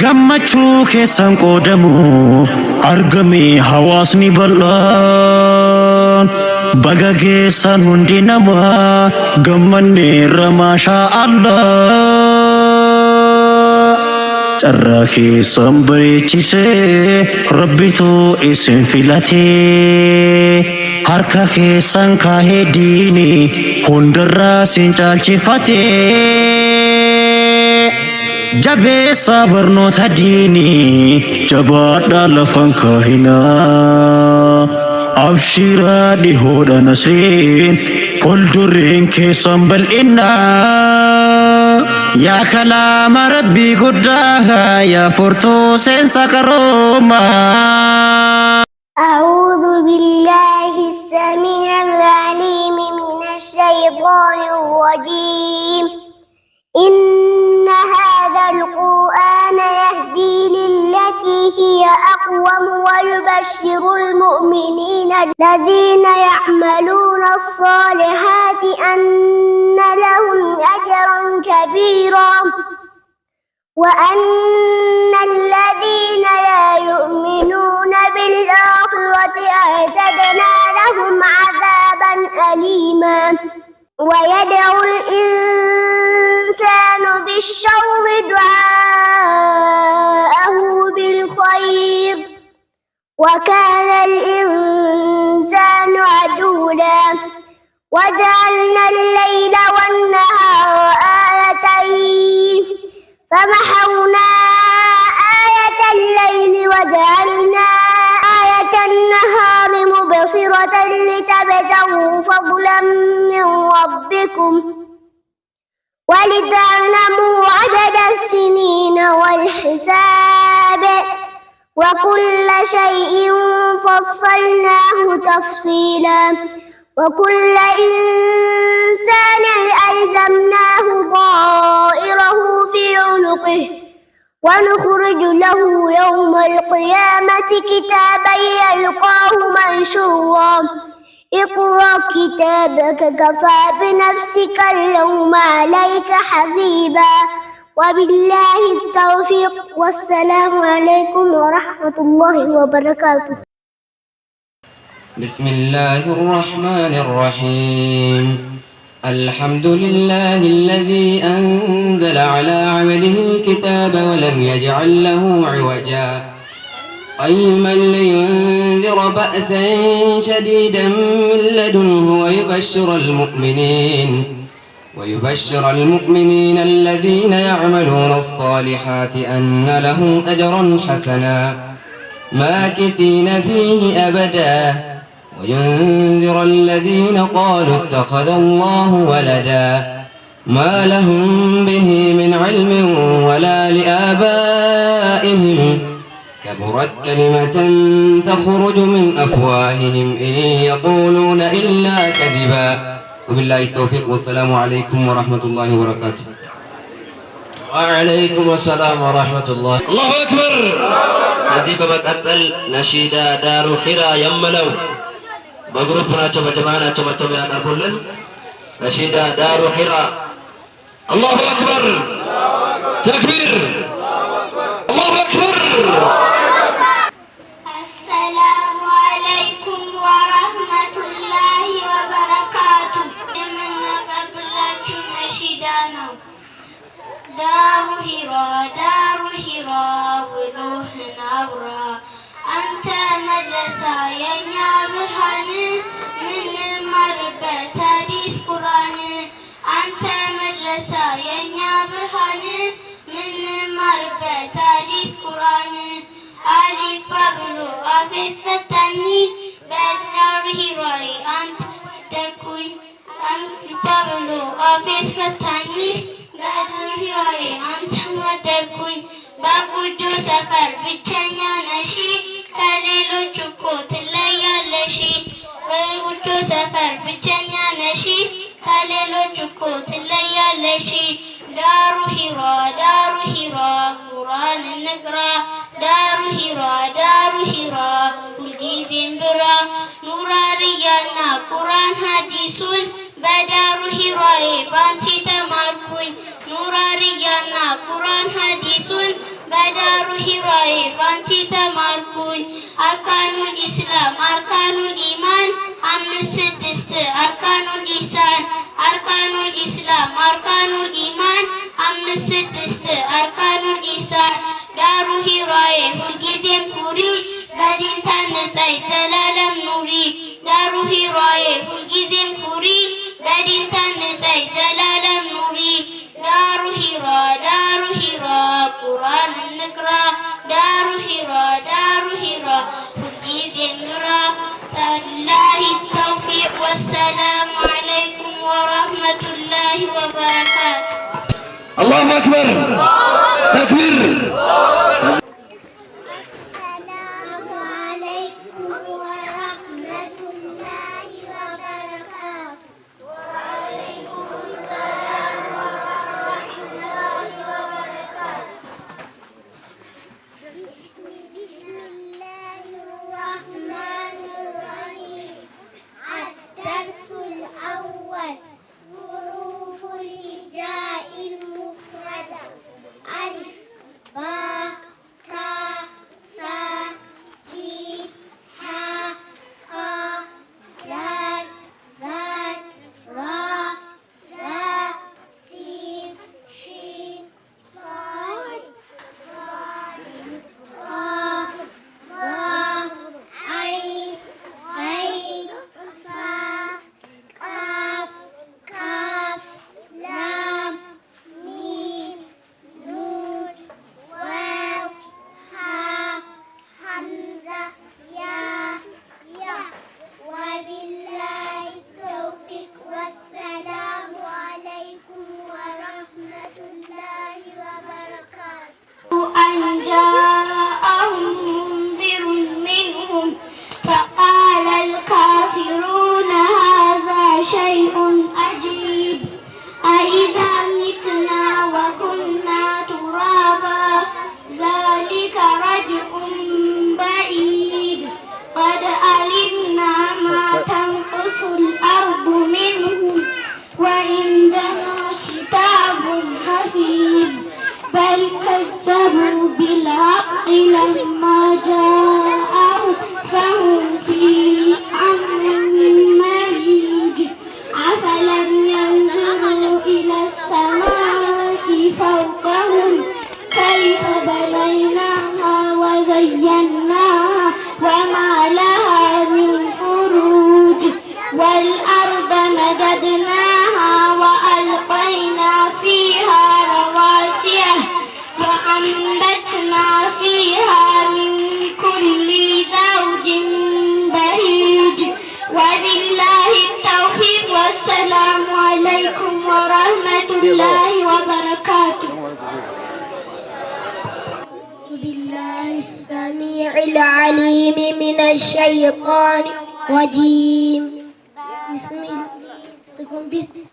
gammachuu keessan qoodamu argame hawaasni bal'aan baga keessan hundi namaa gammanne ramashaa Allah carraa keessan bareechise rabbitu isin filatee harka keessan kaahee diini hundarraa sin caalchifatee jabeessa barnoota diinii jabaadhaa lafan kaahinaa abshiraa dhihoodha nasriin fuuldureen keessan bal'inaa yaa kalaama rabbii guddaa yaa furtuu seensa qaroomaa. أعوذ بالله السميع العليم من الشيطان الرجيم إن هذا القرآن يهدي للتي هي أقوم ويبشر المؤمنين الذين يعملون الصالحات أن لهم أجرا كبيرا وأن الذين لا يؤمنون بالآخرة أعتدنا لهم عذابا أليما ويدعو الإنسان بالشر دعاءه بالخير وكان الإنسان عجولا وجعلنا الليل والنهار آيتين فمحونا آية الليل وجعلنا آية النهار مبصرة لتبتغوا فضلا من ربكم ولتعلموا عدد السنين والحساب وكل شيء فصلناه تفصيلا وكل إنسان ألزمناه طائره في عنقه ونخرج له يوم القيامة كتابا يلقاه منشورا اقرأ كتابك كفى بنفسك اليوم عليك حسيبا وبالله التوفيق والسلام عليكم ورحمة الله وبركاته. بسم الله الرحمن الرحيم الحمد لله الذي أنزل على عبده الكتاب ولم يجعل له عوجا قيما لينذر بأسا شديدا من لدنه ويبشر المؤمنين الذين يعملون الصالحات أن لهم أجرا حسنا ماكثين فيه أبدا وينذر الذين قالوا اتخذ الله ولدا ما لهم به من علم ولا لآبائهم كبرت كلمة تخرج من أفواههم إن يقولون إلا كذبا وبالله التوفيق والسلام عليكم ورحمة الله وبركاته. وعليكم السلام ورحمة الله. الله أكبر. نزيب بقتل نشيدا دار حرا يملو بغروبنا تبا جماعنا تبا تبا نقول نشيدا دار حرا. الله أكبر. تكبير. الله أكبر. السلام عليكم ورحمة الله وبركاته. من قبلكم نشيدانا دار حراء وجوه نبرة أنت مدرسة يا برهان من مربة حديث قرآن أنت مدرسة يا برهان من مربة حديث قرآن ألف بابلو أفيس فتاني بدر حراء أنت دركوي أنت بابلو أفيس فتاني بدر حراء أنت مدركوي بابوجو سفر بيتشانيا نشي كاليلو تشوكو تلايا لشي بابوجو سفر بيتشانيا نشي كاليلو تشوكو تلايا لشي دار حراء قرآن النقرة دار حراء والجيزين برا نورا ريانا ቁርአን ሐዲሱን በዳሩ ሂራዬ ባንቺ ተማርኩኝ ኑራርያና ቁርአን ሐዲሱን በዳሩ ሂራዬ ባንቺ ተማርኩኝ አርካኑል ኢስላም አርካኑል ኢማን አምስት ስድስት አርካኑል ኢህሳን አርካኑል ኢስላም አርካኑል ኢማን አምስት ስድስት አርካኑል ኢህሳን ዳሩ ሂራዬ ሁልጊዜም ኩሪ በዲን ታነጸይ ዘላለም ኑሪ ዳሩ ሂራዬ ሁልጊዜም ኩሪ በዲን ታነጸይ ዘላለም ኑሪ ዳሩ ሂራ ቁርአን እንቅራ ዳሩ ሂራ ሁልጊዜም ኑራ ታላሂ ተውፊቅ ወሰላሙ አለይኩም ወረህመቱላሂ ወበረካቱ አላሁ አክበር ተክቢር العليم من الشيطان الرجيم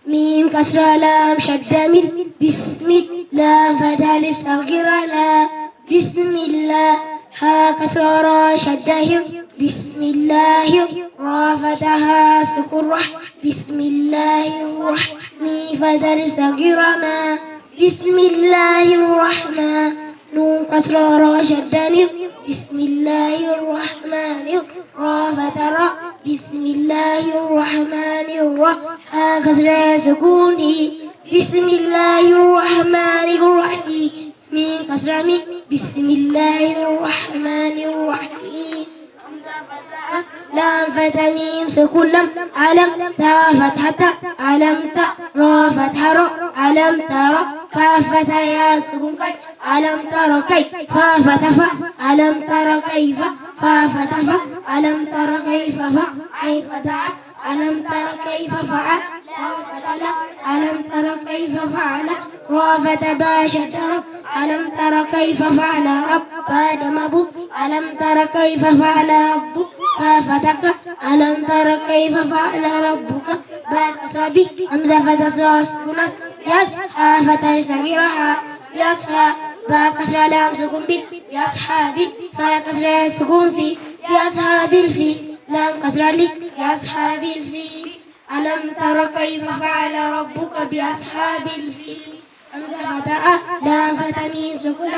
ميم كسر لام شد مل بسم الله فتح الف صغير لا بسم الله ها كسر را شد هر بسم الله را فتح سكر رح بسم الله الرحمن فتح الف صغير ما بسم الله الرحمن نون كسر را شد نر بسم الله الرحمن الرحيم بسم الله الرحمن الرحيم كسر سكوني بسم الله الرحمن الرحيم من كسر من بسم الله الرحمن الرحيم لام فتح ميم سكون لم علم تا فتحة علم تا را فتح را علم ترى كاف فتح يا سكون كي علم ترى كي فا فتح فا علم ترى كيف فا فتح فا علم ترى كيف فا عين فتح ألم ترى كيف فعل ألم ترى كيف فعل را فتباشر رب ألم ترى كيف فعل رب بعد مبو ألم ترى كيف فعل ربك كافتك ألم ترى كيف فعل ربك بعد أسربي همزة فتح صاص كناس يسحى فتح صغيرها يسحى با كسر لام سكون بي يسحى بي فا كسر سكون في يسحى بالفي لام كسر لي بأصحاب الفيل ألم تر كيف فعل ربك بأصحاب الفيل همزة فتاء لام فتى ميم سكون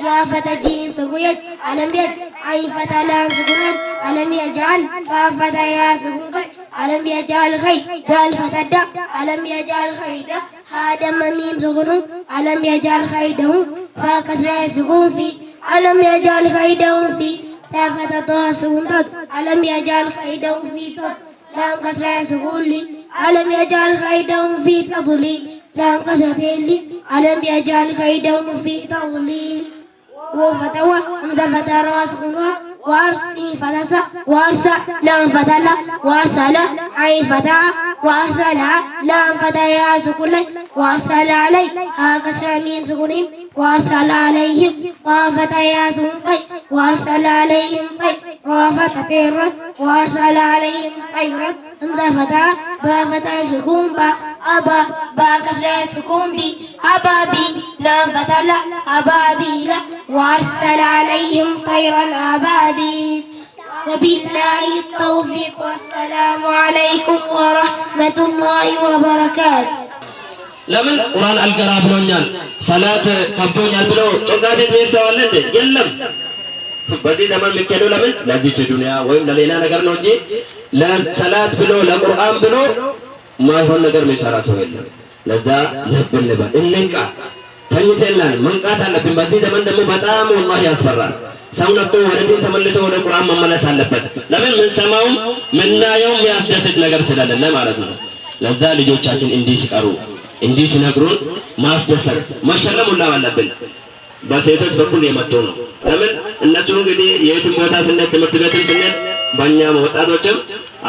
يا فتى جيم سكون ألم يجعل عين فتى لام سكون ألم يجعل كاف فتى يا سكون ألم يجعل خي دال فتى دا ألم يجعل خيدا هذا ميم سكون ألم يجعل خيدهم فكسر سكون في ألم يجعل خيدهم في تا فتى طه سكون ألم يجعل خيدهم في لام كسر سكون لي ألم يجعل خيدهم في تضليل لام كسرة لي ألم يجعل كيدهم في تضليل وفتوى همزة فتى راس خنوة وارسي فتسا وارسا لام فتى لا وارسل عين فتى وارسل لام فتى يا سكولي وارسل علي كسر ميم سكونين وارسل عليهم طافة يا سكولي وارسل عليهم رافة تيرا وارسل عليهم طيرا همزة فتى با فتى سكون با أبا با كسر سكون بي أبابي لام فتى لا أبابي لا وارسل عليهم طيرا أبابيل وبالله التوفيق والسلام عليكم ورحمة الله وبركاته ለምን ቁርአን አልቀራ ብሎኛል ሰላት ከብዶኛል ብሎ ጦጋ ቤት ምን ሰው አለ እንዴ የለም በዚህ ዘመን የሚከለው ለምን ለዚች ዱንያ ወይም ለሌላ ነገር ነው እንጂ ለሰላት ብሎ ለቁርአን ብሎ ማይሆን ነገር የሚሰራ ሰው የለም ለዛ ልብ እንበል እንንቃ ተኝተናል መንቃት አለብን በዚህ ዘመን ደግሞ በጣም والله ያስፈራል ሰው ነጥቶ ወደ ዲን ተመልሶ ወደ ቁርአን መመለስ አለበት ለምን ምን ሰማው ምናየው የሚያስደስት ነገር ስለሌለ ማለት ነው ለዛ ልጆቻችን እንዲህ ሲቀሩ እንዲህ ሲነግሩን ማስደሰት መሸለም ሁላ አለብን በሴቶች በኩል የመጡ ነው ለምን እነሱ እንግዲህ የትም ቦታ ስንት ትምህርት ቤትም ስንት በእኛ ወጣቶችም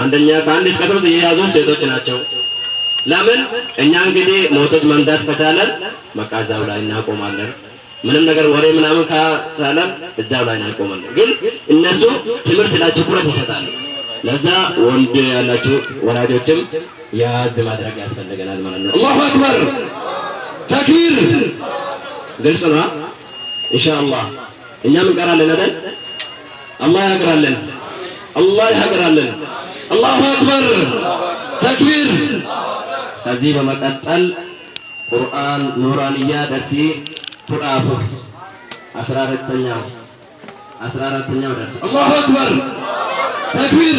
አንደኛ ከአንድ እስከ 3 የያዙ ሴቶች ናቸው ለምን እኛ እንግዲህ ሞቶች መንዳት ከቻለን መቃዛው ላይ እናቆማለን ምንም ነገር ወሬ ምናምን ካቻለን እዛው ላይ እናቆማለን ግን እነሱ ትምህርት ላይ ትኩረት ይሰጣሉ ለዛ ወንድ ያላችሁ ወላጆችም ያዝ ማድረግ ያስፈልገናል ማለት ነው አላሁ አክበር ተክቢር ግልጽ ነው ኢንሻአላህ እኛም እንቀራለን አይደል አላህ ያግራለን አላህ ያግራለን አላሁ አክበር ተክቢር ከዚህ በመቀጠል ቁርአን ኑራንያ ደርሲ ቁርአፍ 14ኛው ደርስ አላሁ አክበር ተክቢር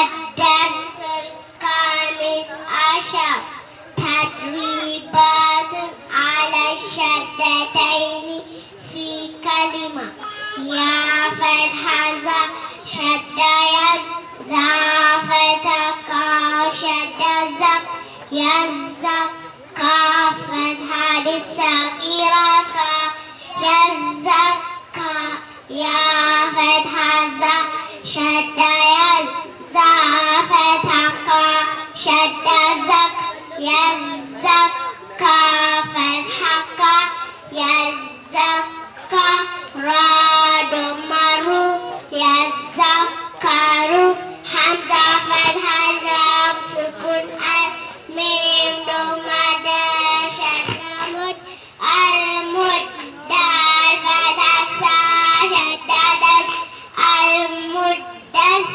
الدرس الخامس عشر تدريبات على الشدتين في كلمة يا فتح ذا شد يد ذا فتح شد زك يزك كاف فتح للسكيرة يزك يا فتح ذا شد يد ذا فتح شد زك يزك فتح يزك راد مرو يذكر حمزة فتح لام سكون ميم ضمة شد مد المد دال فتح شد دس المدس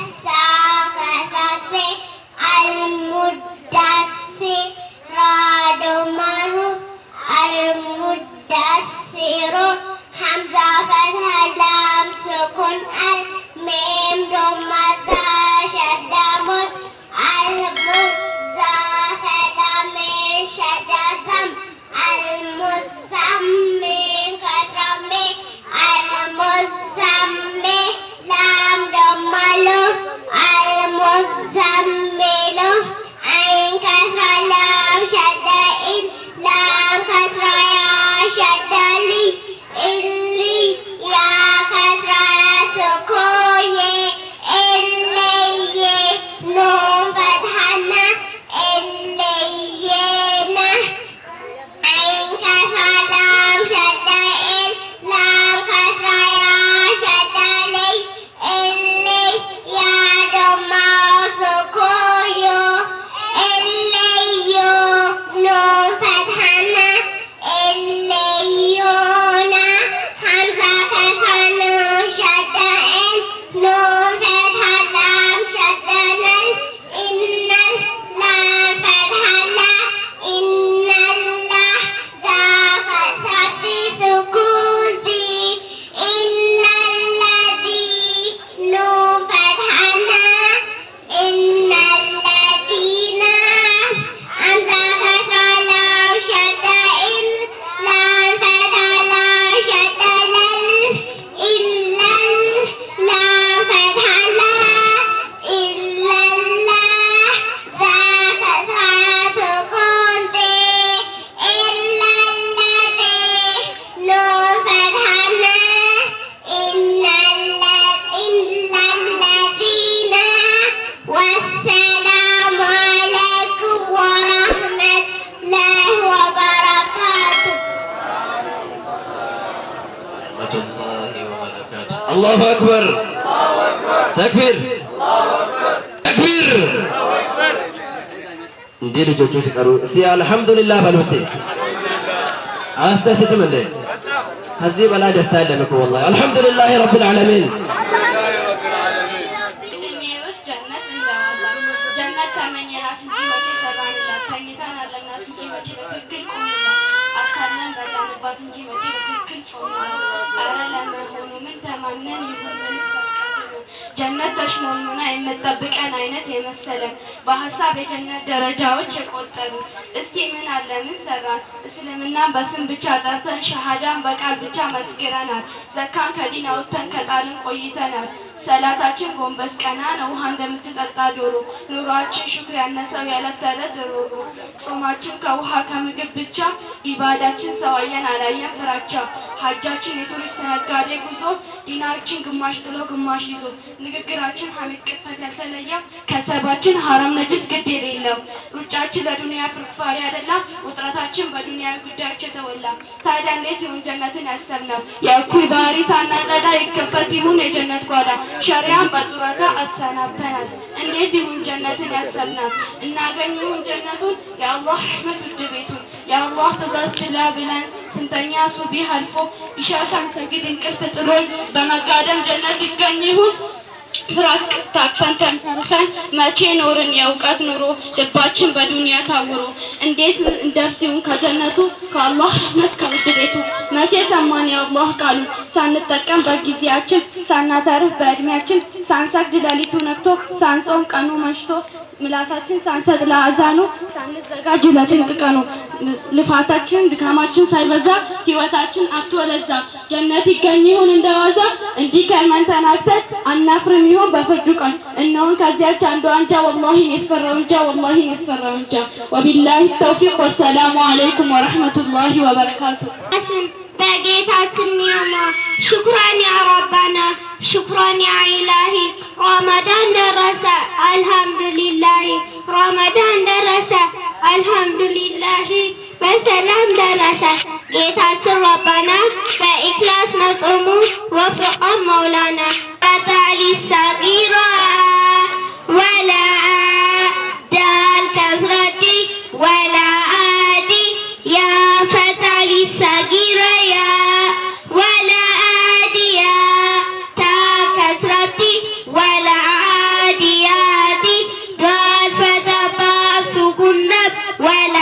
አላሁ አክበር ተክቢር ተክቢር። እንዴ ልጆቹ ሲቀሩ እስቲ አልሐምዱሊላህ በሉ እስቲ። አያስደስትም እንዴ? ከዚህ በላይ ደስታ የለም እኮ ወላሂ። አልሐምዱሊላህ ረብል ዓለሚን። ጀነት ተመኘናት እንጂ መቼ ሰራንላት? ተኝተን አለምናት እንጂ መቼ በትክክል ቆምንላት? አካለን በላንባት እንጂ መቼ በትክክል ጾምንላት? ኧረ ለመሆኑ ምን ተማምነን ይሁን ምን ጀነት ተሽሞንሙና የምጠብቀን አይነት የመሰለን በሀሳብ የጀነት ደረጃዎች የቆጠሩ። እስቲ ምን አለ ምን ሰራን? እስልምናን በስም ብቻ ጠርተን ሸሃዳን በቃል ብቻ መስክረናል። ዘካን ከዲን አውጥተን ከጣልን ቆይተናል። ሰላታችን ጎንበስ ቀና ነው ውሃ እንደምትጠጣ ዶሮ። ኑሯችን ሹክር ያነሰው የዕለት ተዕለት ሮሮ። ጾማችን ከውሃ ከምግብ ብቻ። ኢባዳችን ሰው አየን አላየን ፍራቻ። ሀጃችን የቱሪስት ነጋዴ ጉዞ። ዲናችን ግማሽ ጥሎ ግማሽ ይዞ። ንግግራችን ሀሜት ቅጥፈት ያልተለየው። ከሰባችን ሀራም ነጅስ ግድ የሌለው። ሩጫችን ለዱንያ ፍርፋሪ አይደለም። ውጥረታችን በዱንያ ጉዳዮች የተወላ። ታዲያ እንዴት ይሁን ጀነትን ያሰብነው? የእኩይ ባህሪ ሳናጸዳ ይከፈት ይሁን የጀነት ጓዳ። ሸሪያን በጡረታ አሰናብተናል። እንዴት ይሁን ጀነትን ያሰብናት? እናገኝ ይሁን ጀነቱን የአላህ ረህመት ውድ ቤቱን። የአላህ ትእዛዝ ችላ ብለን ስንተኛ ሱቢህ አልፎ ኢሻ ሳንሰግድ እንቅልፍ ጥሎን በመጋደም ጀነት ይገኝ ይሁን ትራስ ታቅፈን ተንተርሰን መቼ ኖርን የእውቀት ኑሮ ልባችን በዱንያ ታውሮ። እንዴት እንደርስ ይሁን ከጀነቱ ከአላህ ረህመት ከውድ ቤቱ። መቼ ሰማን የአላህ ቃሉን ሳንጠቀም በጊዜያችን ሳናተርፍ በእድሜያችን ሳንሰግድ ሌሊቱ ነግቶ ሳንጾም ቀኑ መሽቶ ምላሳችን ሳንሰጥ ለአዛኑ ሳንዘጋጅ ለጭንቅ ቀኑ። ልፋታችን ድካማችን ሳይበዛ ህይወታችን አጥቶ ለዛ ጀነት ይገኝ ይሁን እንደዋዛ። እንዲህ ከመን ተናግተን አናፍርም ይሁን በፍርዱ ቀን። እነሆን ከዚያች አንዱ አንጃ ወላሂ ያስፈራው እንጃ ወላሂ ያስፈራው እንጃ። ወቢላሂ ተውፊቅ ወሰላሙ አለይኩም ወረህመቱላሂ ወበረካቱ። በጌታችን ኒዕማ ሽኩራን ያ ረባና ሽኩራን ያ ኢላሂ። ረመዳን ደረሰ አልሐምዱሊላሂ። ረመዳን ደረሰ አልሐምዱሊላሂ። በሰላም ደረሰ ጌታችን ረባና በኢክላስ መጾሙ ወፍቀን መውላና። ፈታሊ ሰጊራ ወላ ዳል ከስረዲ ወላ አዲ ያ ፈታሊ ሰጊራ ያ ወላ አዲ ያ ታ ከስረዲ ወላ አዲ ያዲ ዳል ፈተባ ሱኩነብ ወላ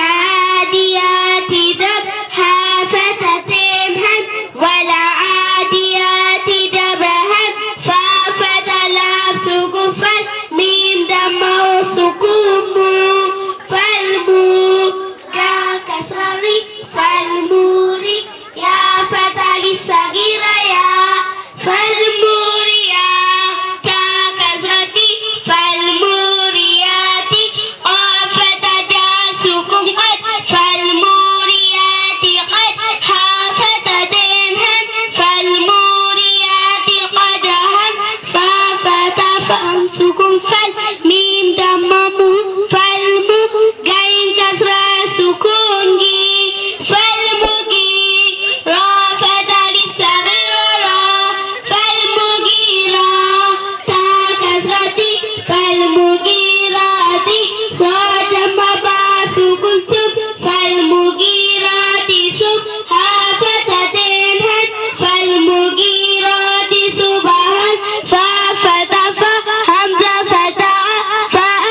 አዲያቲ ደብ ሀፈተቴን ሀን ወላ አዲያቲ ደበሀን ፋፈተላብ ሱኩፈን ሚም ደማው ሱኩሙ ፈልሙ ከከስረሪ ፈልሙሪ ያ ፈታሊ ሰጊራ ያ ፈልሙሪ ያ ከከስረቲ ፈልሙሪያቲ ቃፈተዳ ሱኩን ቀድ ፈልሙሪያቲ ቀድ ሀፈተደንሀን ፈልሙሪያቲ ቀድሀን ፋፈተፈም ሱኩን ፈል ሚም ደመሙ ፈልሙ ገይን ከስረ ሱኩንጊ ፈልሙጊ ራ ፈታሊ ሰጊራ ራ ፈልሙጊራ ታ ከስረቲ ፈልሙጊራቲ ሶደማ ባሱኩን ሱብ ፈልሙጊራቲ ሱብ ሀፈተደንሀን ፈልሙጊራቲ ሱብሀን ፋፈተፈ ሀምዘ ፈተአ ፈአ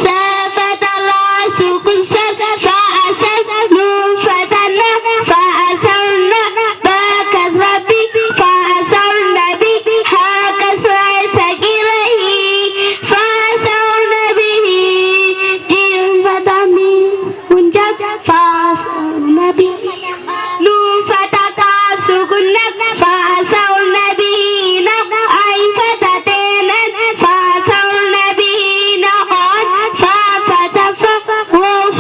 ሰፈተራ ሱኩን ሰብ ፈአሰር ኑን ፈተና ፈአሰርና በከስረቢ ፈአሰርነቢ ሀከስረ ሰጊረሂ ፈአሰርነቢሂ ዲን ፈታሚ ሁንጀብ ፈአሰርነቢ ኑን ፈተቃብ ሱኩነብ ፈአሰርነቢሂ ነቅ አይ ፈተቴነን ፈአሰርነቢሂ ነቃን ፋፈተፈ ወፈ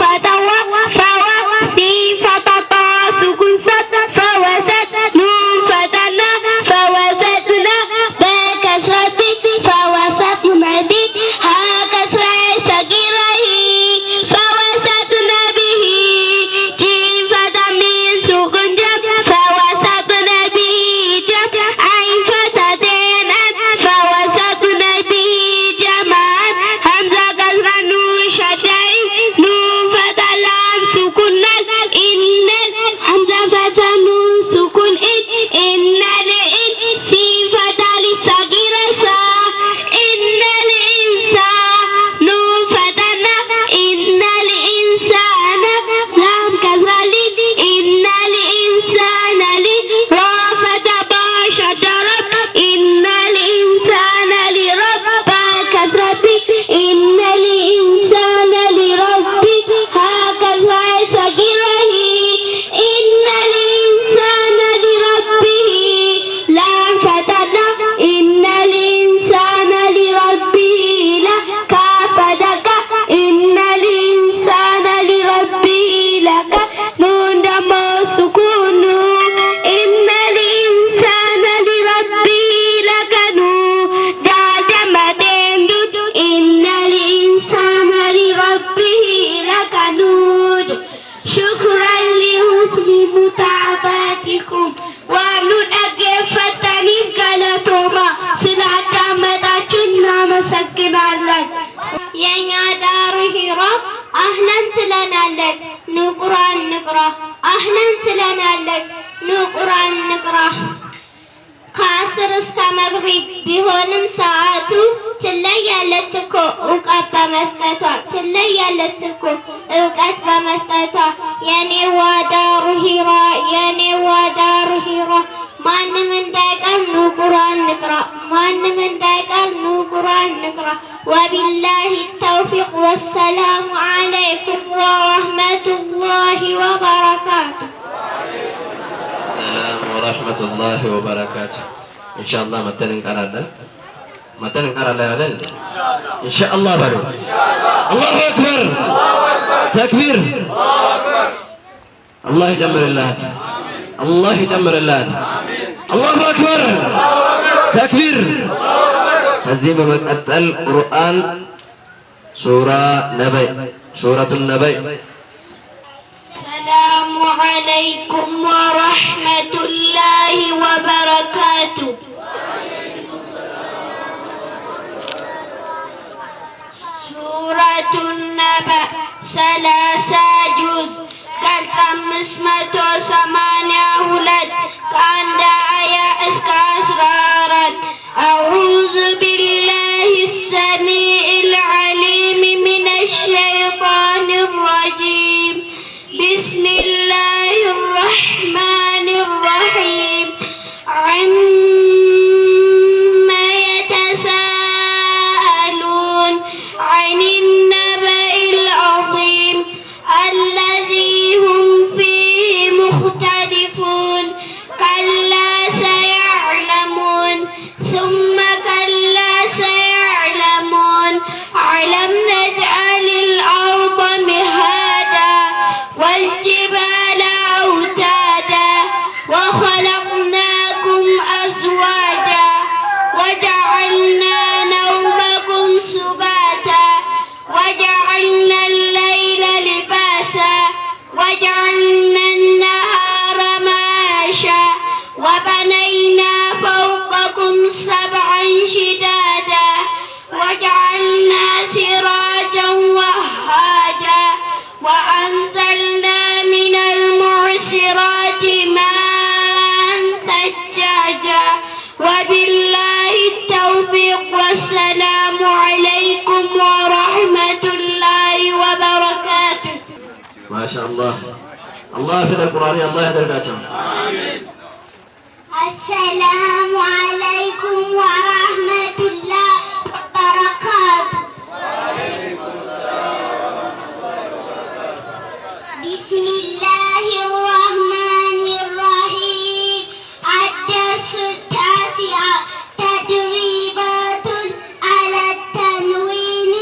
فيكم ونudaggeeffatanii galatooma ስላዳመጣችሁን እናመሰግናለን። የኛ ዳሩ ሂራ አህለን ትለናለች ኑ ቁርአን ንቅራ አህለን ትለናለች ኑ ቁርአን ንቅራ። ከአስር እስከ መግሪብ ቢሆንም ሰዓቱ ትለያለች እኮ እውቀት በመስጠቷ ትለያለች እኮ እውቀት በመስጠቷ። የኔ ዋዳሩ ሂራ የኔ ዋዳሩ ሂራ ማንም እንዳይቀር ኑ ቁርአን ንቅራ ማንም እንዳይቀር ኑ ቁርአን ንቅራ። ወቢላሂ ተውፊቅ ወሰላሙ አለይኩም ወረህመቱላሂ ወበረካቱ። ሰላም ወረህመቱላሂ ወበረካቱ። ኢንሻአላህ መተን እንቀራለን አይደል? ኢንሻአላህ በሉ። አላሁ አክበር ተክቢር። አላህ ይጨምርላት አላህ ይጨምርላት። አላሁ አክበር ተክቢር። ከዚህ በመቀጠል ቁርአን ሱረቱ ነበይ። ሰላሙ አለይኩም ወረህመቱላሂ ወበረካቱ። ሱረቱ ነበይ 30 ጁዝ ገጽ 582 ከአንድ አያ እስከ 14 አዑዙ ቢላሂ ሰሚኢል ዓሊም ሚነ ሸይጣኒ ረጂም ቢስሚላሂ ረሕማኒ ረሒም ዐማ የተሳአሉን ዐኒ ነበኢል ዐዚም الذي هم فيه مختلفون كلا سيعلمون ثم كلا سيعلمون ألم نجعل الأرض مهادا والجبال أوتادا وخلقناكم أزواجا وجعلنا نومكم سباتا وجعلنا الليل لباسا وجعلنا النهار معاشا وبنينا فوقكم سبعا شدادا وجعلنا سراجا وهاجا وأنزلنا من المعصرات ماء ثجاجا وبالله التوفيق والسلام عليكم ورحمة الله وبركاته. ما شاء الله. الله في القرآن الله يدركاته. السلام عليكم ورحمة الله وبركاته. بسم الله الرحمن الرحيم. الدرس التاسع تدريبات على التنوين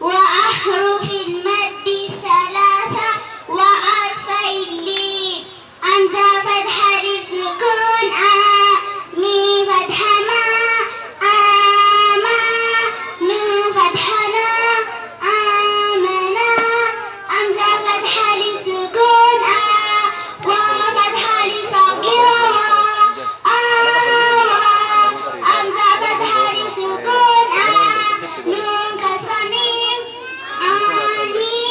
وأحرف المد الثلاثة وحرفي اللين. همزة فتح ألف سكون ميم فتح ما نون فتح نا آمنا. همزة فتح ألف سكون واو فتح ألف صغيرة همزة فتح ألف سكون نون كسر ميم آني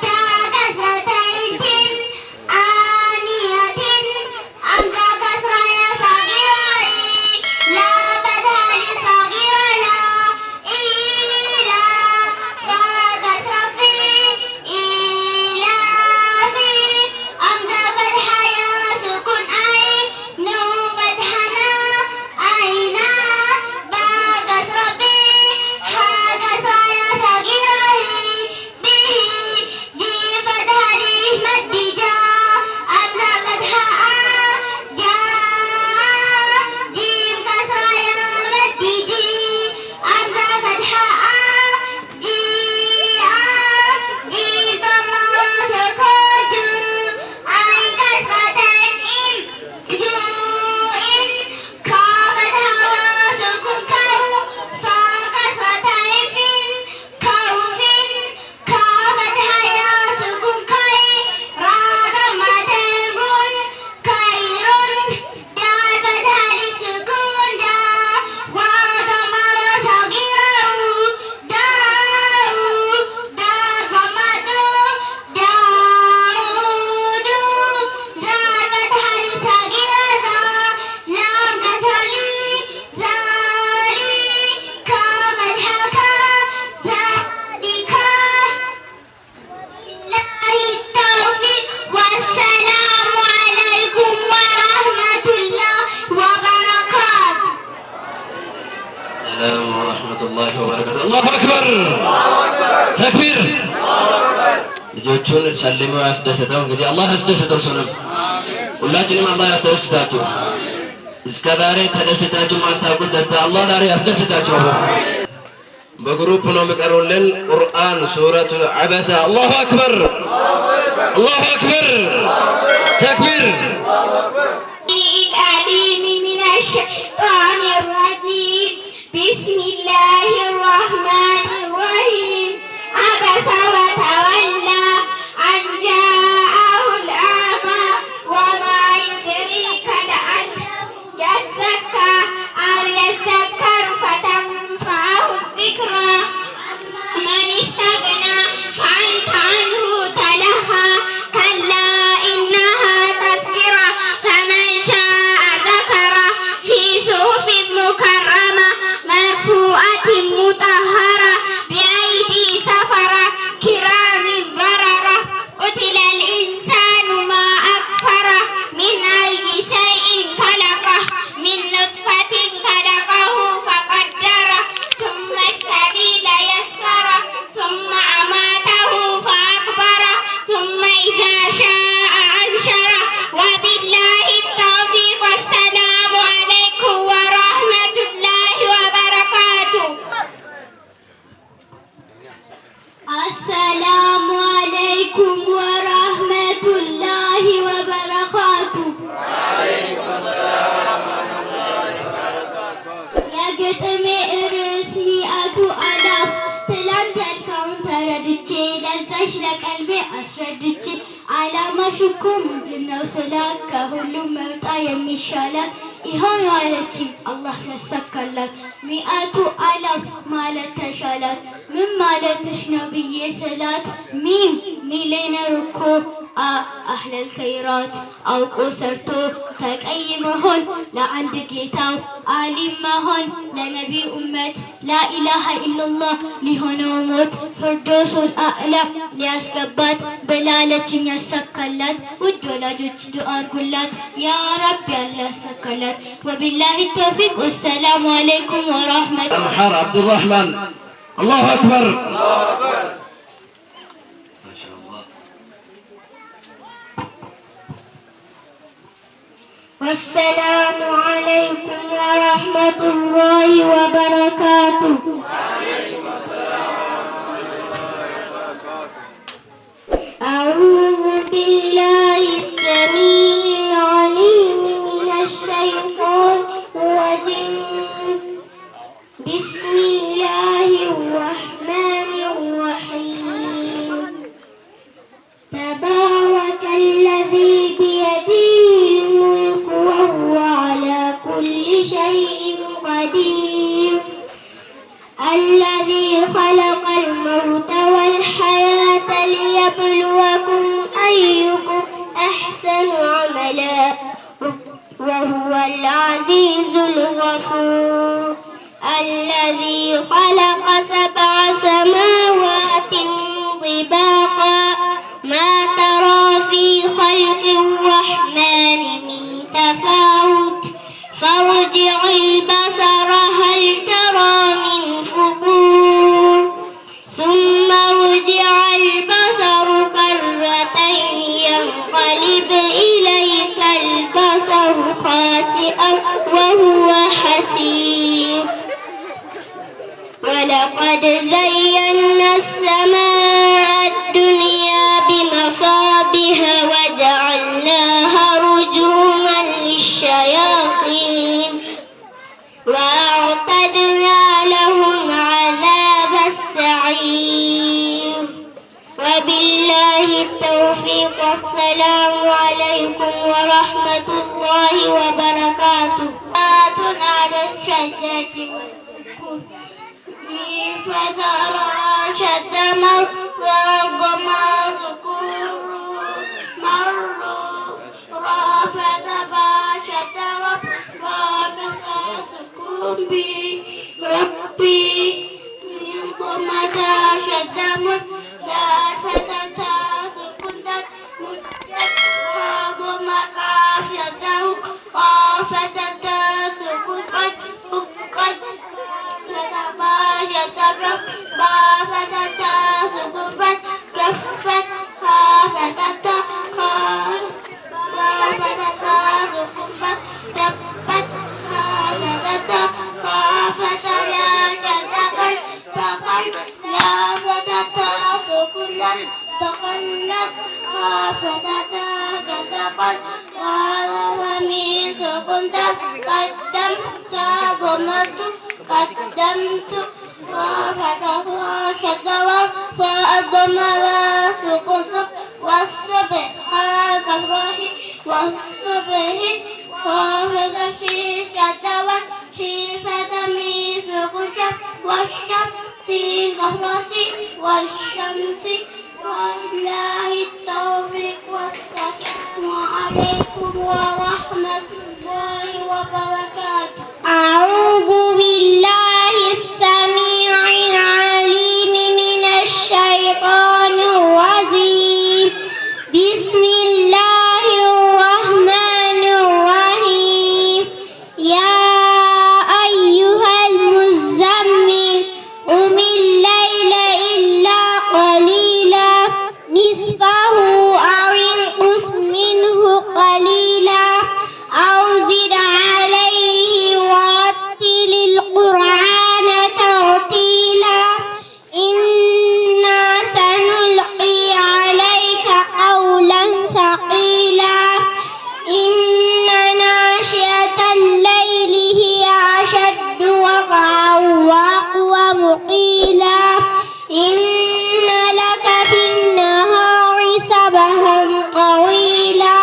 تا كسرتين آنية همزة كسر يا صغيرة لا فتح ألف صغيرة لا إلى فا كسر في إلى في همزة فتح يا سكون أي نون فتح نا أينا با كسر بي ها كسر يا صغيرة به አክበር ተክቢር። ልጆቹን ሸልመው ያስደሰተው እንግዲህ አላህ ያስደሰተው እሱንም ሁላችንም አላህ ያስደስታችሁ። እስከ ዛሬ ተደስታችሁ ማታውቁት ደስታ አላህ ዛሬ ያስደስታችሁ። በግሩፕ ነው የሚቀሩልን ቁርአን ሱረቱል ዐበሰ። አላሁ አክበር አላሁ አክበር ተክቢር። العليم من الشيطان الرجيم بسم الله الرحمن الرحيم عبس وتولى أن جاءه الأعمى وما يدريك لعله يزكى أو يذكر فتنفعه الذكرى من استغنى فأنت عنه تلهى كلا إنها تذكرة فمن شاء ذكره في صحف مكرمة مرفوعة مطهرة بأيدي سفرة كرام بررة قتل الإنسان ما أكفره من أي شيء خلقه من نطفة خلقه فقدره ثم السبيل يسره ثم أماته فأكبره ثم إذا شاء أنشره وبالله التوفيق والسلام عليكم ورحمة الله وبركاته. السلام عليكم ورحمة الله وبركاته. የግጥሜ ርዕስ ሚአቱ አላፍ ትላንት ያልከውን ተረድቼ ለዛሽ ለቀልቤ አስረድቼ አላማሽ እኮ ምንድነው ስላት ከሁሉም መርጣ የሚሻላት ይሆን አለችኝ አላህ ያሳካላት። ሚአቱ አላፍ ማለት ተሻላት ምን ማለትሽ ነው ብዬ ስላት ሚም ሚሊነር እኮ አህለል ከይራት አውቆ ሰርቶ ተቀይ መሆን ለአንድ ጌታው አሊም መሆን ለነቢ ኡመት ላኢላሃ ኢላላህ ሊሆነው ሞት ፍርዶሱል አዕላ ሊያስገባት ብላለችኝ ያሳካላት። ውድ ወላጆች ዱዓ አድርጉላት ያ ረቢ ያለ ያሳካላት። ወቢላሂ ተውፊቅ ወሰላሙ አለይኩም ወራህመቱ አምሐር አብዱራህማን አላሁ አክበር والسلام عليكم ورحمة الله وبركاته. أعوذ بالله السميع العليم من الشيطان الرجيم بسم الله الرحمن الرحيم تبارك الذي بيده الملك وهو على كل شيء قدير الذي خلق الموت والحياة ليبلوكم أيكم أحسن عملا وهو العزيز الغفور الذي خلق 7 سماوات طباقا ما ترى في خلق الرحمن من تفاوت فارجع البصر هل ترى من فطور ثم ارجع البصر كرتين ينقلب إليك البصر خاسئا وهو حسير ولقد زينا السماء الدنيا بمصابيح وجعلناها رجوما للشياطين وأعتدنا لهم عذاب السعير وبالله التوفيق والسلام عليكم ورحمة الله وبركاته. على الشجرة والسكون فترى شد وغما ذكور مروا رافت باشت وكفى سكون بربي ضمت شد فتتا سكون ضم كاف يده فتتا سكون قد فتباشت شدة با فتاة سكون فت كفت ها فتاة خال با فتاة سكون فت كفت ها فتاة خافت لا شدة تقل لا فتاة سكون تقلت خافت تقل ومن سكون قدمت ضمت قدمت وفتح شد وصدم وسكون صب والصبح كفره والصبح وفتح شد وخيفة من سكون شب والشمس كفره والشمس ولله التوفيق والسلام عليكم ورحمة الله وبركاته. أعوذ بالله السميع العليم من الشيطان الرجيم. بسم الله الرحمن الرحيم. يا أيها المزمل قم الليل إلا قليلا نصفه أو انقص منه قليلا أو زد عليه ورتل القرآن ترتيلا إنا سنلقي عليك قولا ثقيلا إن ناشئة الليل هي أشد وقعا وأقوى مقيلا إن لك في النهار سبحا طويلا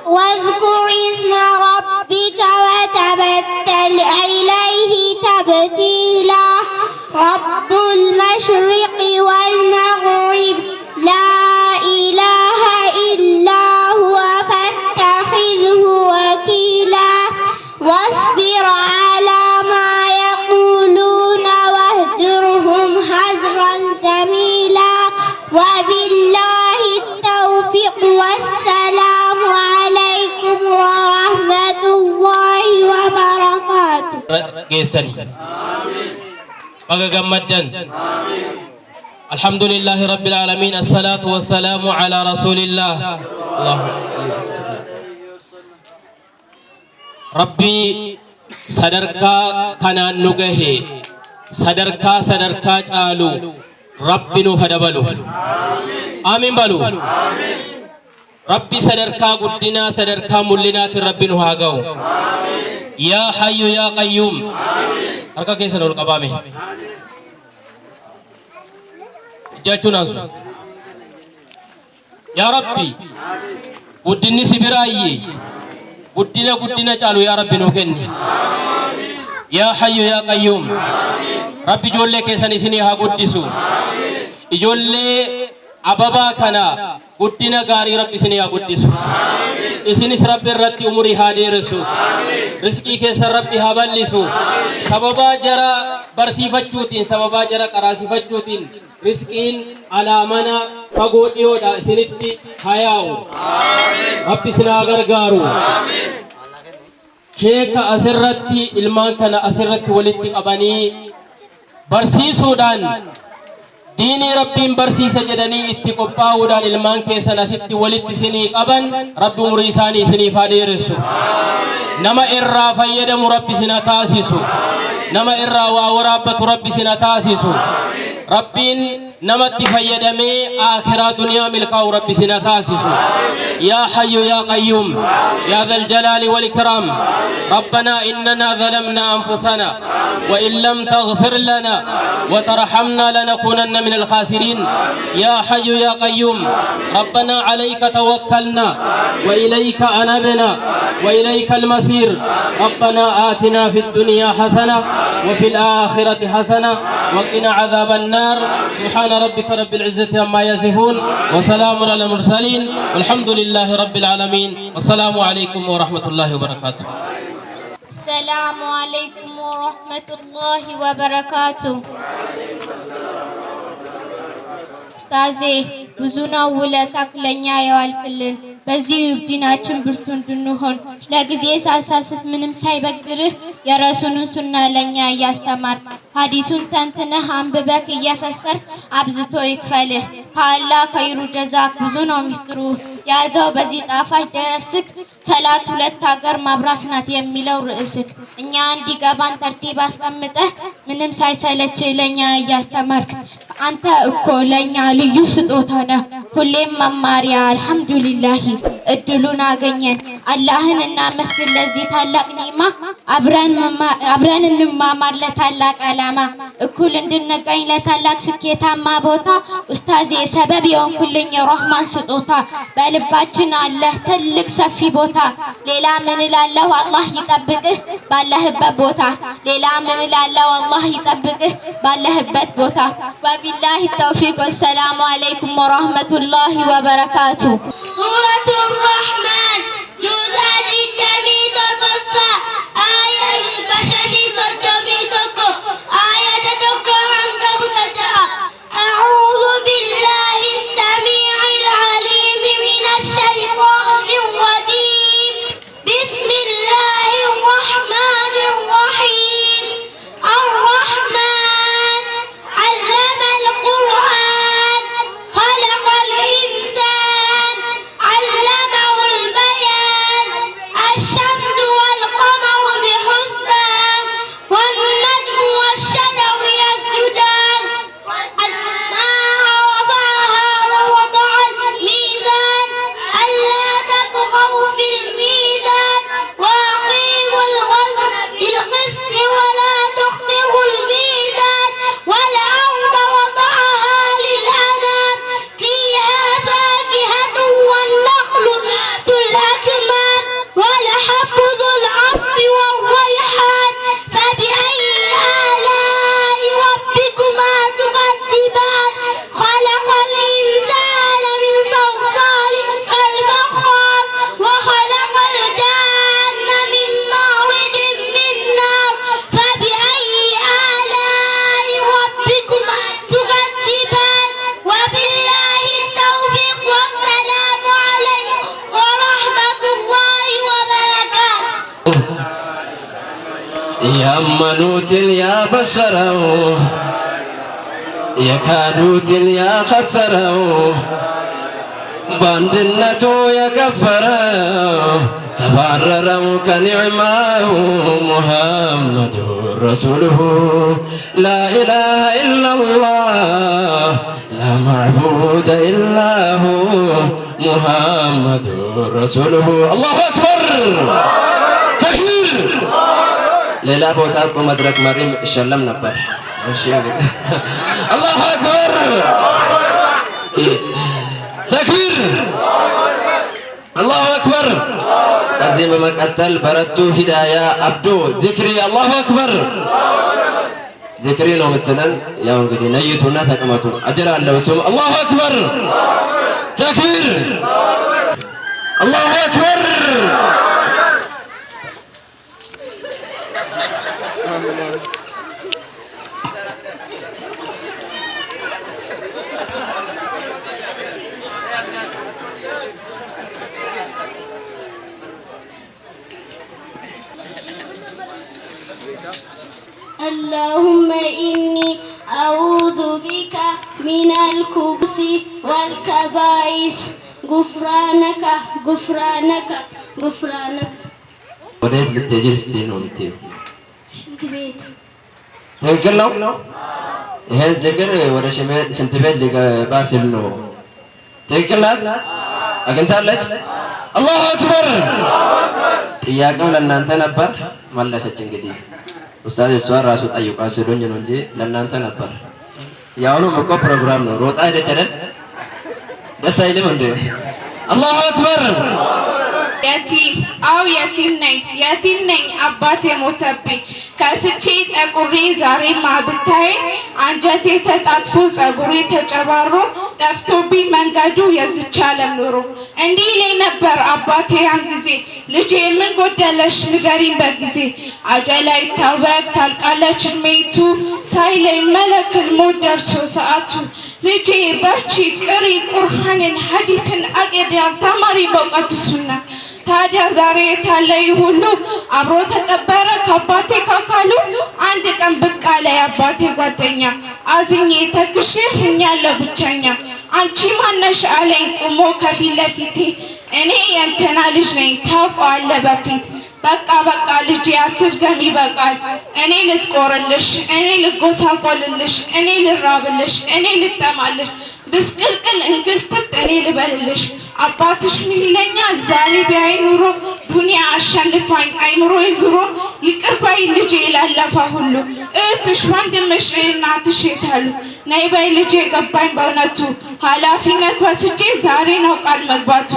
واذكر اسم ربك وتبتل إليه تبتيلا رب المشرق والمغرب لا إله إلا هو فاتخذه وكيلا واصبر على ما يقولون واهجرهم هجرا جميلا وبالله التوفيق والسلام عليكم ورحمة الله وبركاته. الحمد لله رب العالمين الصلاة والسلام على رسول الله. ربي صدركا كنان نجه صدركا جالو ربي نفدبلو آمين بلو ربي صدركا قدنا صدركا ملنات ربي نهاجو يا حي يا قيوم أركا كيسن القبامي جاتونا يا ربي قدني سبراي قدنا جالو يا ربي نوكني يا حي يا قيوم ربي جولة كيسن سنيها قدسو إجولة أبابا كنا قدنا غاري ربي سنيها قدسو إسنس ربي رتي أموري هاديرسو رزقي كيسن ربي هابلسو سببا جرى برسيفتشوتين سببا جرى قراسيفتشوتين رزقين على منا فقوديو دا سنتي حياو ربي سنا غرغارو شيخ أسرتي إلمان كان أسرتي ولدتي أباني برسيسودان ديني ربي برسيس جدني اتقباودان إلمان كيسان أسرتي ولدتي سني أبان ربي مريساني سني فاديرسو نما إرّا فيدم ربي سنا تاسسو نما إرّا وورابة ربي سنا تاسسو ربين نمت فيدمي آخرة دنيا ملكا ربي سنا تاسسو يا حي يا قيوم يا ذا الجلال والإكرام ربنا إننا ظلمنا أنفسنا وإن لم تغفر لنا وترحمنا لنكونن من الخاسرين يا حي يا قيوم ربنا عليك توكلنا وإليك أنبنا وإليك المصير ربنا آتنا في الدنيا حسنة وفي الآخرة حسنة وقنا عذاب النار سبحان ربك رب العزة عما يصفون وسلام على المرسلين والحمد لله رب العالمين والسلام عليكم ورحمة الله وبركاته. السلام عليكم ورحمة الله وبركاته. أستاذي بزونا ولا تاكلنيا يوالكلن بزيو بديناتشن برتون دنوهن لغزي ساساست منم سايبقره የረሱሉን ሱና ለኛ እያስተማር ሐዲሱን ተንትነህ አንብበክ እየፈሰር አብዝቶ ይክፈልህ ከአላህ ኸይሩ ጀዛክ ብዙ ነው ሚስጥሩ ያዘው በዚህ ጣፋጭ ደረስክ ሰላት ሁለት ሀገር ማብራስ ናት የሚለው ርዕስክ እኛ እንዲገባን ተርቲብ አስቀምጠህ ምንም ሳይሰለች ለኛ እያስተማርክ አንተ እኮ ለኛ ልዩ ስጦታ ነህ ሁሌም መማሪያ አልሐምዱሊላህ እድሉን አገኘን አላህን እናመስግን ለዚህ ታላቅ ኒዕማ አብረን እንማማር ለታላቅ ዓላማ እኩል እንድንገኝ ለታላቅ ስኬታማ ቦታ ኡስታዜ ሰበብ የሆንኩልኝ የረህማን ስጦታ በልባችን አለ ትልቅ ሰፊ ቦታ ሌላ ምን እላለሁ አላህ ይጠብቅህ ባለህበት ቦታ ሌላ ምን እላለሁ አላህ ይጠብቅህ ባለህበት ቦታ ወቢላሂ ተውፊቅ ወሰላሙ አለይኩም ወራህመቱላሂ ወበረካቱ ሱረቱ ረህማን ዩዛዲ ጀሚል በፋ አያል በሸዲ ሶዶሚ ተኮ አያተ ተኮ አንከቡተታ አዑዙ ቢላሂ ሰሚዕል ዓሊም ሚነሽ ሸይጣኒር ረጂም ቢስሚላሂር ረህማኒር ረሂም الرحمن علم القرآن خلق الإنسان علمه البيان الشمس والقمر بحسبان والنجم والشجر يسجدان السماء رفعها ووضع الميزان ألا تطغوا في الميزان وأقيموا الوزن بالقسط ولا تخسروا الميزان والأرض وضعها للأنام فيها فاكهة والنخل ذو الأكمام والحب ذو العصف والريحان فبأي آلاء ربكما تكذبان خلق الإنسان من صلصال كالفخار وخلق الجان من مارد من نار فبأي آلاء ربكما تكذبان وبالله التوفيق والسلام عليكم ورحمة الله وبركاته ያመኑት ያበሰረው የካዱት ያኸሰረው በአንድነቱ የከፈረው ተባረረው ከኒዕማው ሙሐመድ ረሱሉሁ ላኢላሃ ኢላላህ ላ ማዕቡደ ኢላሁ ሙሐመድ ረሱሉሁ አላሁ አክበር ተክቢር ሌላ ቦታ እኮ መድረክ መሪም ይሸለም ነበር እሺ አላሁ አክበር ተክቢር አላሁ አክበር ከዚህ በመቀጠል በረቱ ሂዳያ አብዱ ዚክሪ አላሁ አክበር ዚክሪ ነው የምትለን ያው እንግዲህ ነይቱና ተቀመጡ አጅር አለው እሱም አላሁ አክበር ተክቢር አላሁ አክበር اللهم إني أعوذ بك من الخبث والخبائث غفرانك غفرانك غفرانك ወዴት ልትሄጂ ስትይ ነው የምትይው? ሽንት ቤት። ትክክል ነው። ይሄን ዝክር ወደ ሽንት ቤት ሊገባ ሲል ነው። ትክክል ናት። አግኝታለች። አላሁ አክበር። ጥያቄው ለእናንተ ነበር፣ መለሰች። እንግዲህ ኡስታዝ እሷ ራሱ ጠይቋ ስሉኝ ነው እንጂ ለእናንተ ነበር። ያውኑ እኮ ፕሮግራም ነው። ሮጣ ሄደች አይደል? ደስ አይልም እንዴ? አላሁ አክበር። የቲም ነኝ አባቴ ሞተብኝ ከስቼ ጠቁሬ ዛሬማ ብታይ አንጀቴ ተጣጥፎ ጸጉሬ ተጨባሮ ጠፍቶብኝ መንገዱ የዝች ዓለም ኑሮ እንዲህ ላይ ነበር አባቴ ያን ጊዜ ልጄ ምን ጎደለሽ ንገሪኝ በጊዜ አጀላ ይታወቅ ታልቃለች እድሜቱ ሳይለኝ መለክል ሞት ደርሶ ሰዓቱ ልጄ በርቺ ቅሪ ቁርአንን ሐዲስን አቅዳም ተማሪ በእውቀቱ ሱና ታዲያ ዛሬ የታለ ሁሉ አብሮ ተቀበረ ከአባቴ ካካሉ አንድ ቀን ብቅ አለ የአባቴ ጓደኛ አዝኜ ተክሼ ሁኛለሁ ብቸኛ አንቺ ማነሽ አለኝ ቁሞ ከፊት ለፊቴ እኔ የእንትና ልጅ ነኝ ታውቀዋለህ በፊት በቃ በቃ ልጄ አትድገም ይበቃል እኔ ልትቆርልሽ እኔ ልጎሳቆልልሽ እኔ ልራብልሽ እኔ ልጠማልሽ ብስቅልቅል እንግልትት እኔ ልበልልሽ አባትሽ ምን ይለኛል ዛሬ ቢያይ ኑሮ ዱንያ አሸንፋኝ አይምሮዬ ዙሮ ይቅር በይ ልጄ ላለፋ ሁሉ እህትሽ ወንድምሽ እናትሽ የታሉ ነይ በይ ልጄ ገባኝ በእውነቱ ኃላፊነት ወስጄ ዛሬ ነው ቃል መግባቱ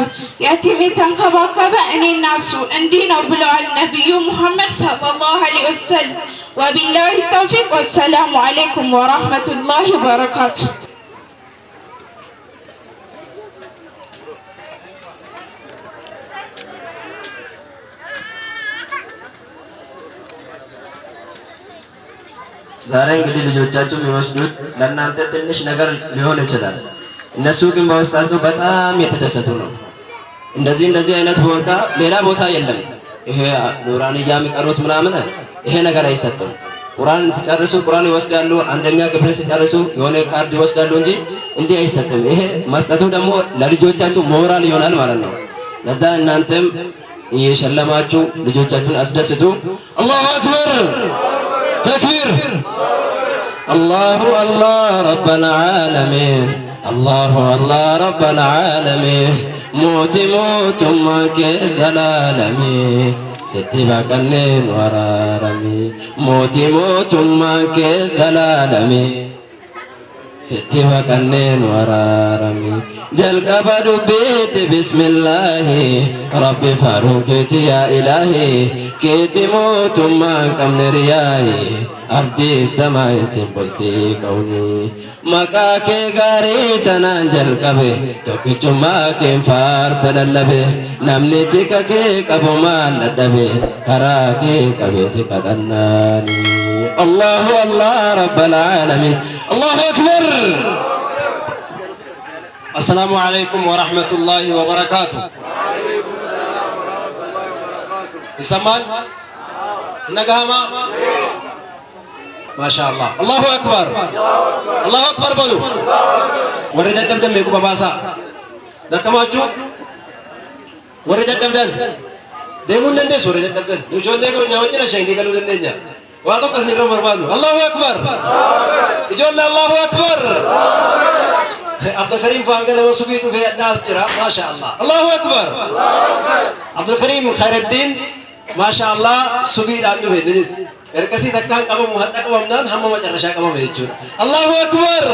የቲም የተንከባከበ እኔና እሱ እንዲህ ነው ብለዋል ነቢዩ ሙሐመድ ሰለላሁ ዐለይሂ ወሰለም ወቢላሂ ተውፊቅ ወሰላሙ ዐለይኩም ወራህመቱላሂ ወበረካቱ ዛሬ እንግዲህ ልጆቻችሁ የሚወስዱት ለእናንተ ትንሽ ነገር ሊሆን ይችላል። እነሱ ግን በውስጣቸው በጣም የተደሰቱ ነው። እንደዚህ አይነት ቦታ ሌላ ቦታ የለም። ይሄ ኑራንያ የሚቀሩት ምናምን ይሄ ነገር አይሰጥም። ቁርአን ሲጨርሱ ቁርአን ይወስዳሉ፣ አንደኛ ክፍል ሲጨርሱ የሆነ ካርድ ይወስዳሉ እንጂ እንዲህ አይሰጥም። ይሄ መስጠቱ ደግሞ ለልጆቻችሁ ሞራል ይሆናል ማለት ነው። ለዛ እናንተም እየሸለማችሁ ልጆቻችሁን አስደስቱ። አላሁ አክበር تكبير الله الله رب العالمين الله الله رب العالمين موت موت مك العالمين ستي بكنين ورارمي موت موت مك العالمين ستي بكنين ورارمي جلقب دبيت بسم الله ربي فاروقت يا إلهي كيتي موت ما كم رياي أرضي سماي سنبلتي كوني مكاكي غاري سنان جلقبه توكي ما كم فارس للبه نمني تكاكي كبو ما لدبه كراكي كبسي كدناني الله الله رب العالمين الله أكبر السلام عليكم ورحمة الله وبركاته. يسمعون؟ نجاما؟ ما شاء الله. الله أكبر. الله أكبر بلو. ورد الدم يكو بباسا. نتماچو. ورد الدم. ديمون دندس ورد الدم. نجول ديكو نياوچ نا شينگي كلو دندنيا. واتو كسيرو مربانو. الله أكبر. نجول الله أكبر. عبد الكريم فانقل وسبيت في الناس جرا ما شاء الله الله أكبر عبد الكريم خير الدين ما شاء الله سبيت عنده في الناس إركسي تكان كم مهتك ومنان هم ما جرشا كم ميجون الله أكبر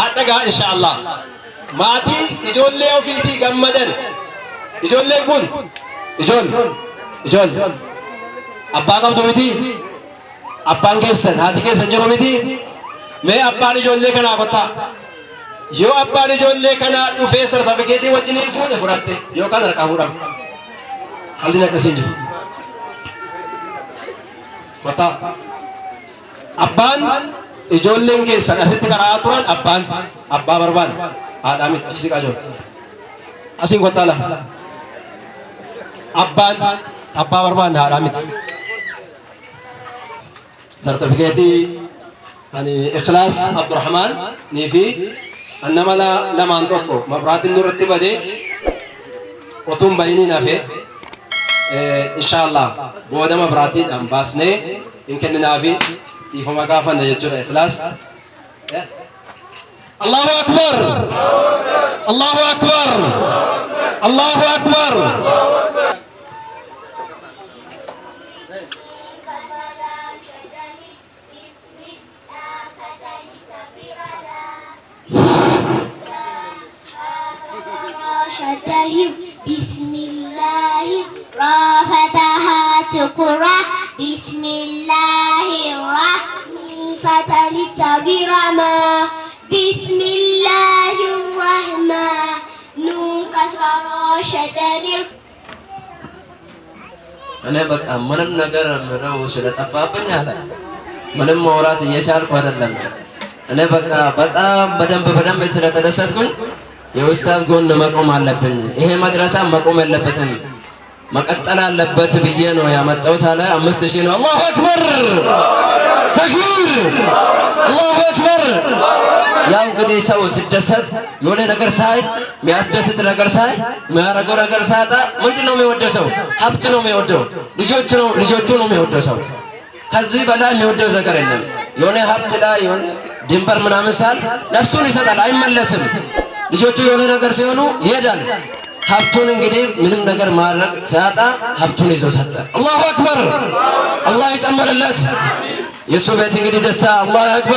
هذا جا إن شاء الله ماتي يجول له وفيتي جمدن يجول له كون يجول أبا كم توميتي أبا كيسن هذه كيسن جروميتي मैं अब्बा ने जोल्ले का ना बता यो अब्बा ने जोल्ले का ना उफे सर्टिफिकेट वजनी फूल फुराते यो का नरका फुरा हल्दी ना कसिंज बता अब्बान जोल्ले के संगसित करा तुरंत अब्बान अब्बा बरबान आदमी अच्छी का जो असिंग बता ला अब्बान अब्बा बरबान आदमी सर्टिफिकेट يعني إخلاص عبد الرحمن نيفي أنما لما أنتوكو مبرات النور التبادي وتم بيننا في إن شاء الله بودا مبراتي أم باسني إن كنا نافي يفهم كافا نجتر إخلاص الله أكبر الله أكبر الله أكبر شدهم بسم الله رافتها تكره بسم الله الرحمن فتل الصغير ما بسم الله الرحمن نون كسر شدني እኔ በቃ ምንም ነገር ምረው ስለጠፋብኝ አለ ምንም ማውራት እየቻልኩ አይደለም። እኔ በቃ በጣም በደንብ ስለተደሰትኩኝ የኡስታዝ ጎን መቆም አለብን። ይሄ መድረሳ መቆም የለበትም መቀጠል አለበት ብዬ ነው ያመጣሁት አለ። 5000 ነው። አላሁ አክበር ተክቢር አላሁ አክበር። ያው እንግዲህ ሰው ሲደሰት የሆነ ነገር ሳይ የሚያስደስት ነገር ሳይ የሚያረገው ነገር ሳጣ ምንድነው የሚወደው ሰው? ሀብት ነው የሚወደው፣ ልጆቹ ነው የሚወደው ሰው። ከዚህ በላይ የሚወደው ነገር የለም። የሆነ ሀብት ላይ የሆነ ድንበር ምናምን ሳል ነፍሱን ይሰጣል፣ አይመለስም። ልጆቹ የሆነ ነገር ሲሆኑ ይሄዳል። ሀብቱን እንግዲህ ምንም ነገር ማድረግ ሲያጣ ሀብቱን ይዞ ሰጠ። አላሁ አክበር አላህ ይጨምርለት። የሱ ቤት እንግዲህ ደስታ አላህ ያግባ።